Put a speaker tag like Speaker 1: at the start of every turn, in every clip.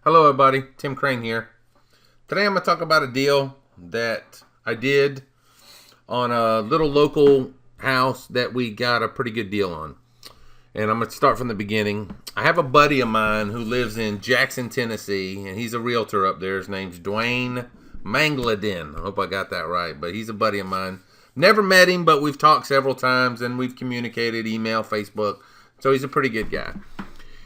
Speaker 1: Hello everybody, Tim Crane here. Today I'm going to talk about a deal that I did on a little local house that we got a pretty good deal on. And I'm going to start from the beginning. I have a buddy of mine who lives in Jackson, Tennessee, and he's a realtor up there. His name's Dwayne Mangladin. I hope I got that right, but he's a buddy of mine. Never met him, but we've talked several times and we've communicated, email, Facebook. So he's a pretty good guy.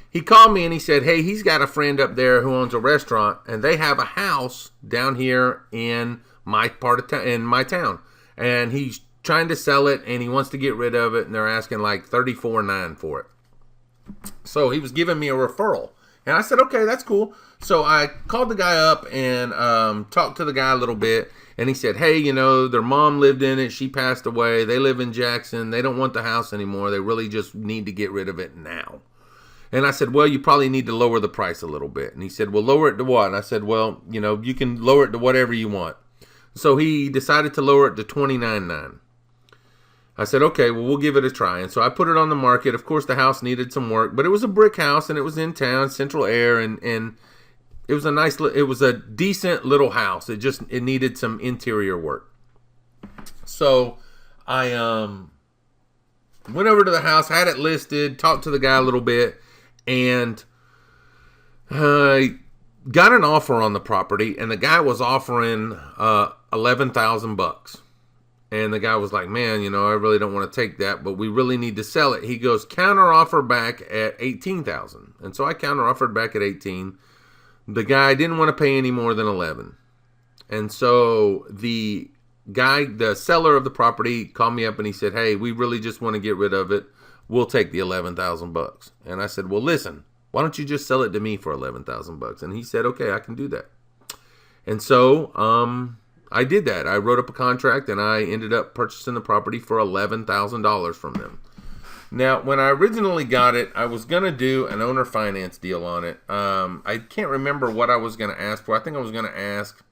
Speaker 1: He called me and he said, hey, he's got a friend up there who owns a restaurant, and they have a house down here in my part of in my town. And he's trying to sell it, and he wants to get rid of it, and they're asking like $34,900 for it. So he was giving me a referral. And I said, okay, that's cool. So I called the guy up and talked to the guy a little bit. And he said, hey, their mom lived in it. She passed away. They live in Jackson. They don't want the house anymore. They really just need to get rid of it now. And I said, well, you probably need to lower the price a little bit. And he said, well, lower it to what? And I said, well, you can lower it to whatever you want. So he decided to lower it to $29,900. I said, okay, well, we'll give it a try. And so I put it on the market. Of course, the house needed some work, but it was a brick house and it was in town, central air, and it was it was a decent little house. It needed some interior work. So I went over to the house, had it listed, talked to the guy a little bit, and got an offer on the property, and the guy was offering $11,000. And the guy was like, man, I really don't want to take that, but we really need to sell it. He goes, counter offer back at $18,000. And so I counter offered back at $18,000. The guy didn't want to pay any more than $11,000. And so the seller of the property, called me up and he said, hey, we really just want to get rid of it. We'll take the $11,000. And I said, well, listen, why don't you just sell it to me for $11,000? And he said, okay, I can do that. And so I did that. I wrote up a contract and I ended up purchasing the property for $11,000 from them. Now, when I originally got it, I was going to do an owner finance deal on it. I can't remember what I was going to ask for. I think I was going to ask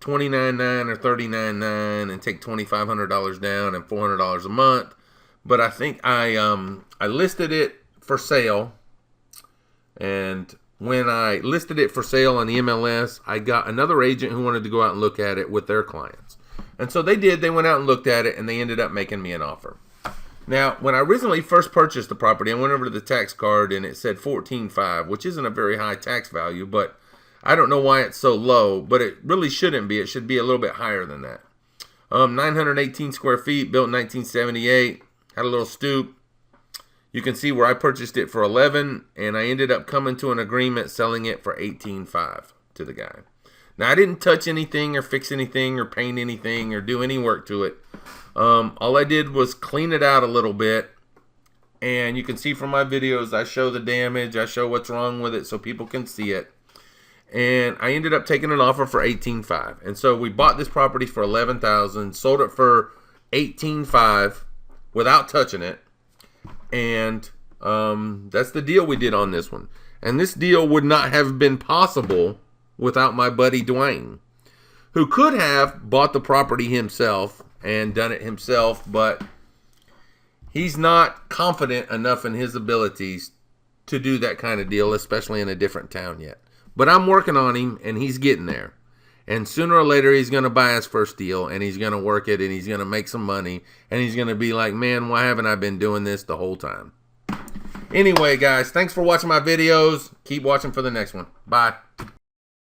Speaker 1: $29,900 or $39,900 and take $2,500 down and $400 a month. But I think I listed it for sale, and when I listed it for sale on the MLS, I got another agent who wanted to go out and look at it with their clients. And so they did. They went out and looked at it, and they ended up making me an offer. Now, when I originally first purchased the property, I went over to the tax card, and it said $14,500, which isn't a very high tax value, but I don't know why it's so low, but it really shouldn't be. It should be a little bit higher than that. 918 square feet, built in 1978, had a little stoop. You can see where I purchased it for $11,000, and I ended up coming to an agreement selling it for $18,500 to the guy. Now, I didn't touch anything or fix anything or paint anything or do any work to it. All I did was clean it out a little bit, and you can see from my videos, I show the damage, I show what's wrong with it so people can see it. And I ended up taking an offer for $18,500. And so we bought this property for $11,000, sold it for $18,500 without touching it. And that's the deal we did on this one. And this deal would not have been possible without my buddy Dwayne, who could have bought the property himself and done it himself, but he's not confident enough in his abilities to do that kind of deal, especially in a different town yet. But I'm working on him, and he's getting there. And sooner or later, he's going to buy his first deal, and he's going to work it, and he's going to make some money, and he's going to be like, man, why haven't I been doing this the whole time? Anyway, guys, thanks for watching my videos. Keep watching for the next one. Bye.